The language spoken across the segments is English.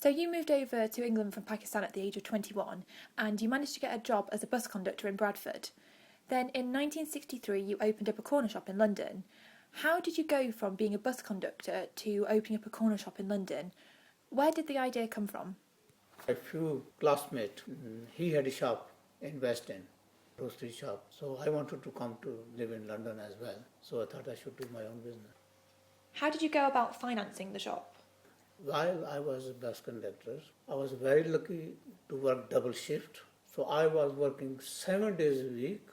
So you moved over to England from Pakistan at the age of 21 and you managed to get a job as a bus conductor in Bradford. Then in 1963 you opened up a corner shop in London. How did you go from being a bus conductor to opening up a corner shop in London? Where did the idea come from? A few classmates, he had a shop in West End, grocery shop. So I wanted to come to live in London as well. So I thought I should do my own business. How did you go about financing the shop? While I was a bus conductor, I was very lucky to work double shift. So I was working 7 days a week,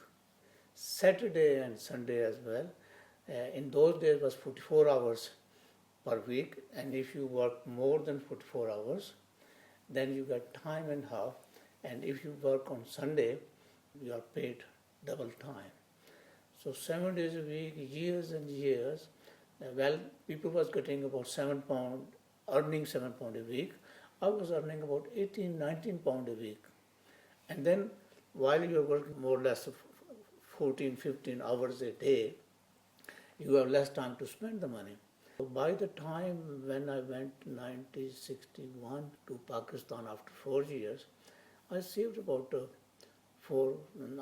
Saturday and Sunday as well. In those days was 44 hours per week, and if you work more than 44 hours, then you get time and half, and if you work on Sunday, you are paid double time. So 7 days a week, years and years. Well, people was getting about £7, earning £7 a week. I was earning about 18, 19 pound a week. And then while you are working more or less 14, 15 hours a day, you have less time to spend the money. So by the time when I went 1961 to Pakistan after 4 years, I saved about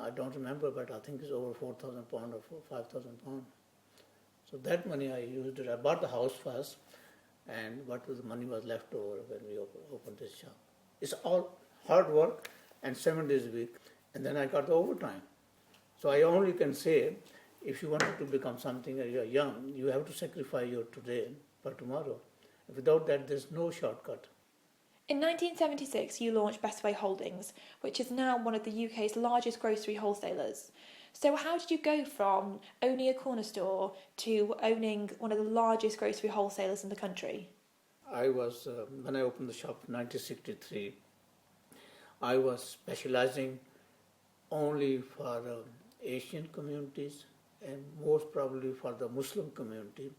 I don't remember, but I think it's over £4,000 or £5,000. So that money I used it. I bought the house first, and what was the money was left over when we opened this shop. It's all hard work and 7 days a week, and then I got the overtime. So I only can say, if you wanted to become something and you're young, you have to sacrifice your today for tomorrow. Without that, there's no shortcut. In 1976, you launched Bestway Holdings, which is now one of the UK's largest grocery wholesalers. So how did you go from owning a corner store to owning one of the largest grocery wholesalers in the country? When I opened the shop in 1963, I was specializing only for Asian communities and most probably for the Muslim community.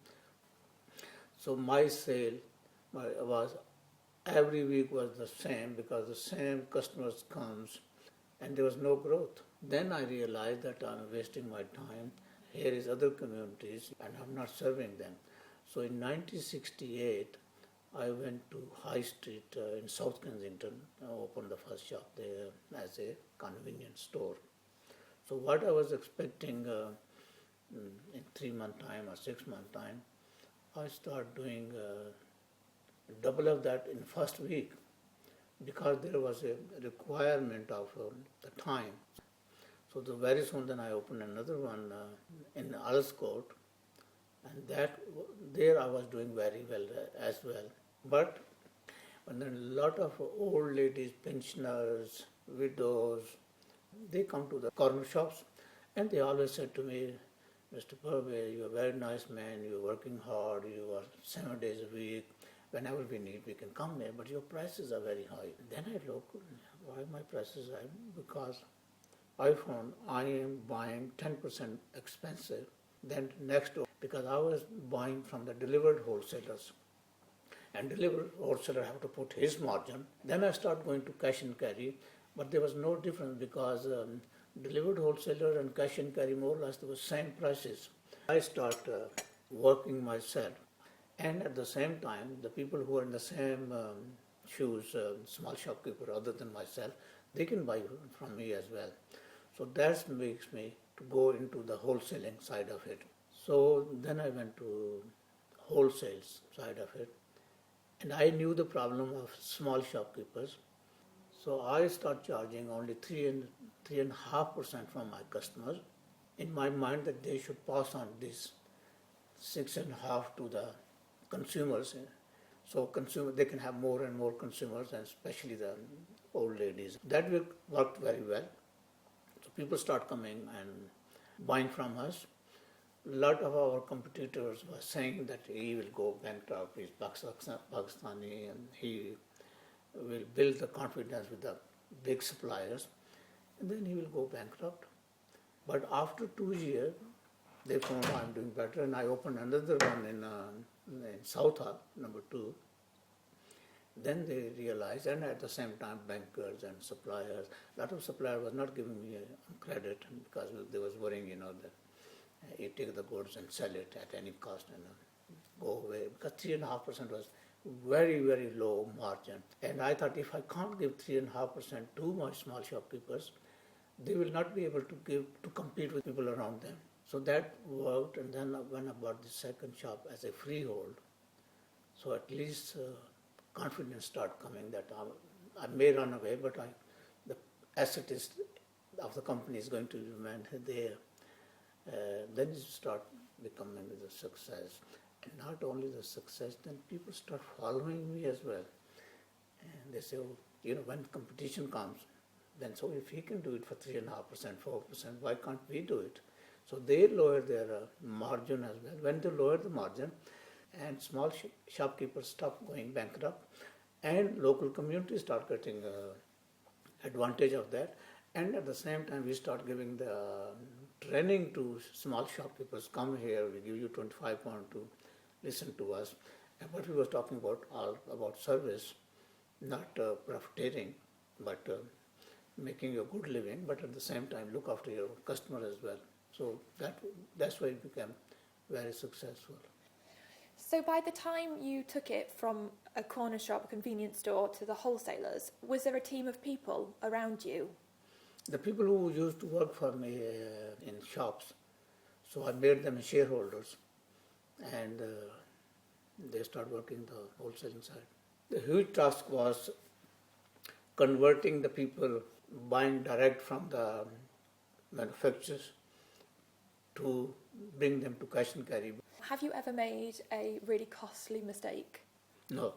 So my sale was every week was the same because the same customers comes and there was no growth. Then I realized that I'm wasting my time. Here is other communities and I'm not serving them. So in 1968, I went to High Street in South Kensington. I opened the first shop there as a convenience store. So what I was expecting in 3 month time or 6 month time, I started doing double of that in first week because there was a requirement of the time. So very soon then I opened another one in Earls Court, and there I was doing very well as well. But when a lot of old ladies, pensioners, widows, they come to the corner shops and they always said to me, Mr. Pervez, you're a very nice man, you're working hard, you are 7 days a week, whenever we need we can come here, but your prices are very high. Then I look, why my prices are high? Because I found I am buying 10% expensive than next door because I was buying from the delivered wholesalers. And delivered wholesaler have to put his margin. Then I start going to cash and carry, but there was no difference because delivered wholesaler and cash and carry more or less they were same prices. I start working myself, and at the same time, the people who are in the same shoes, small shopkeeper other than myself, they can buy from me as well. So that makes me to go into the wholesaling side of it. So then I went to wholesale side of it. And I knew the problem of small shopkeepers. So I start charging only 3.5% from my customers. In my mind that they should pass on this 6.5% to the consumers. So they can have more and more consumers, and especially the old ladies. That worked very well. So people start coming and buying from us. A lot of our competitors were saying that he will go bankrupt, he's Pakistani, and he will build the confidence with the big suppliers, and then he will go bankrupt. But after 2 years, they found I'm doing better, and I opened another one in South Hall, number 2. Then they realized, and at the same time, bankers and suppliers, a lot of suppliers were not giving me credit because they was worrying, that you take the goods and sell it at any cost and go away, because 3.5% was very, very low margin. And I thought if I can't give 3.5% to my small shopkeepers, they will not be able to compete with people around them. So that worked, and then when I bought the second shop as a freehold, so at least confidence started coming that I may run away, but the asset of the company is going to remain there. Then it start becoming the success. And not only the success, then people start following me as well. And they say, oh, when competition comes, then so if he can do it for 3.5%, 4%, why can't we do it? So they lower their margin as well. When they lower the margin, and small shopkeepers stop going bankrupt, and local communities start getting advantage of that. And at the same time, we start giving the training to small shopkeepers. Come here, we give you 25 pounds to listen to us. And what we were talking about, all about service, not profiteering, but making a good living, but at the same time look after your customer as well. So that's why it became very successful. So by the time you took it from a corner shop, a convenience store, to the wholesalers, was there a team of people around you? The people who used to work for me in shops, so I made them shareholders, and they start working the wholesaling side. The huge task was converting the people buying direct from the manufacturers to bring them to cash and carry. Have you ever made a really costly mistake? No,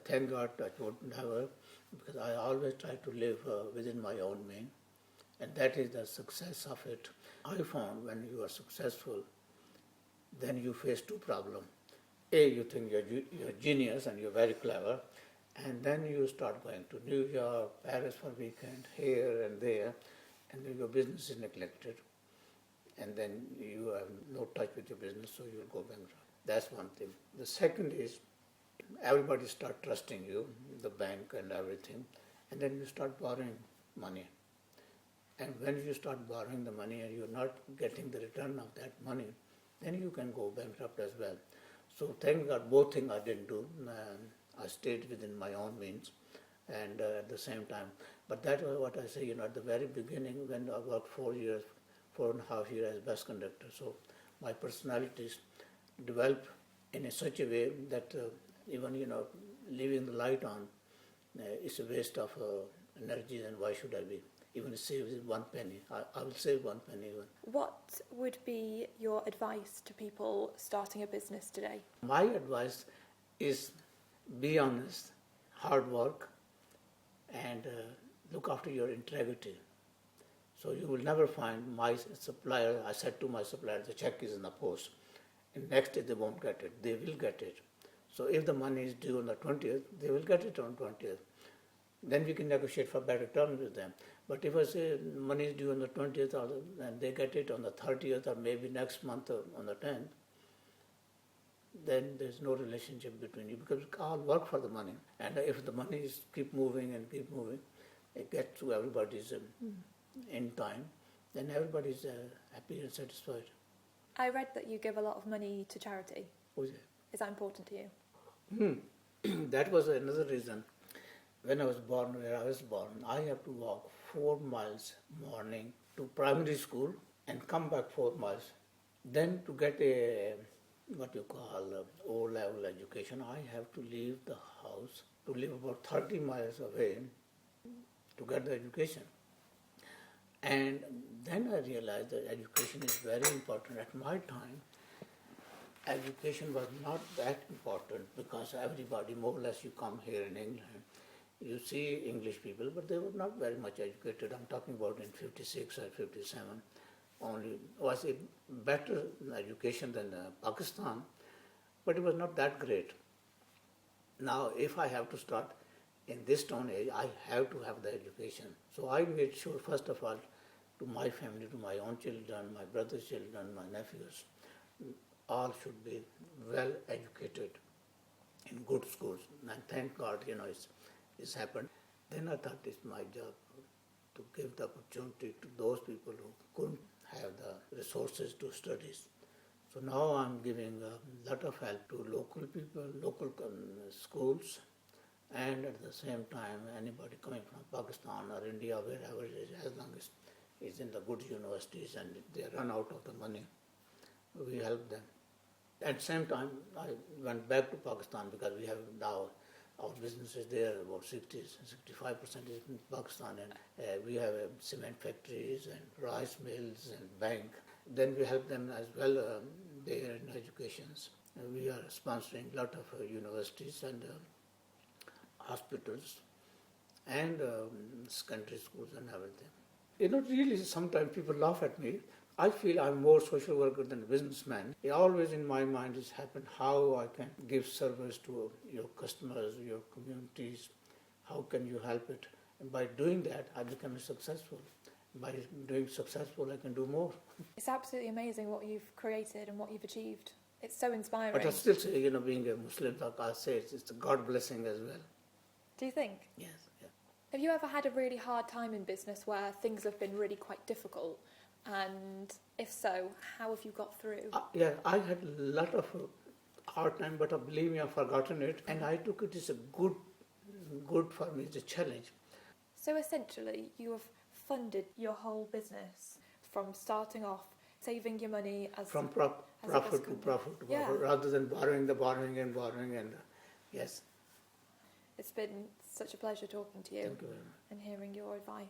thank God I would never, because I always try to live within my own means, and that is the success of it. I found when you are successful, then you face two problems. A, you think you're a genius and you're very clever, and then you start going to New York, Paris for weekend, here and there, and then your business is neglected, and then you have no touch with your business, so you'll go bankrupt. That's one thing. The second is everybody start trusting you, the bank and everything, and then you start borrowing money. And when you start borrowing the money and you're not getting the return of that money, then you can go bankrupt as well. So thank God both things I didn't do. I stayed within my own means, and at the same time. But that was what I say, at the very beginning when I worked 4.5 years as bus conductor. So my personalities developed in such a way that even, leaving the light on is a waste of energy, and why should I be? Even save 1 penny. I will save 1 penny even. What would be your advice to people starting a business today? My advice is be honest, hard work, and look after your integrity. So you will never find my supplier. I said to my supplier, the check is in the post. And next day they won't get it. They will get it. So if the money is due on the 20th, they will get it on 20th. Then we can negotiate for better terms with them. But if I say money is due on the 20th and they get it on the 30th or maybe next month on the 10th, then there's no relationship between you, because we all work for the money. And if the money is keep moving, it gets to everybody's in time, then everybody's happy and satisfied. I read that you give a lot of money to charity. Oh, yeah. Is that important to you? That was another reason. When I was born, where I was born, I have to walk 4 miles morning to primary school and come back 4 miles. Then to get a what you call O-level education, I have to leave the house to live about 30 miles away to get the education. And then I realized that education is very important. At my time, education was not that important, because everybody, more or less, you come here in England, you see English people, but they were not very much educated. I'm talking about in 56 or 57. Only was a better education than Pakistan, but it was not that great. Now, if I have to start in this stone age, I have to have the education. So I made sure, first of all, to my family, to my own children, my brother's children, my nephews, all should be well educated in good schools. And thank God, it's happened. Then I thought it's my job to give the opportunity to those people who couldn't have the resources to study. So now I'm giving a lot of help to local people, local schools, and at the same time anybody coming from Pakistan or India, wherever it is, as long as it's in the good universities and they run out of the money, we help them. At the same time, I went back to Pakistan because we have now our business is there, about 65% is in Pakistan, and we have cement factories and rice mills and bank. Then we help them as well there in educations. We are sponsoring a lot of universities and hospitals and secondary schools and everything. Really sometimes people laugh at me. I feel I'm more social worker than a businessman. It always in my mind has happened how I can give service to your customers, your communities, how can you help it? And by doing that, I become successful. By doing successful, I can do more. It's absolutely amazing what you've created and what you've achieved. It's so inspiring. But I still say, being a Muslim, like I say, it's a God blessing as well. Do you think? Yes. Yeah. Have you ever had a really hard time in business where things have been really quite difficult? And if so, how have you got through? Yeah, I had a lot of hard time, but believe me, I've forgotten it. And I took it as a good for me, it's a challenge. So essentially, you have funded your whole business from starting off, saving your money as from profit to profit, yeah. Rather than borrowing and yes. It's been such a pleasure talking to you Thank you very much. and hearing your advice.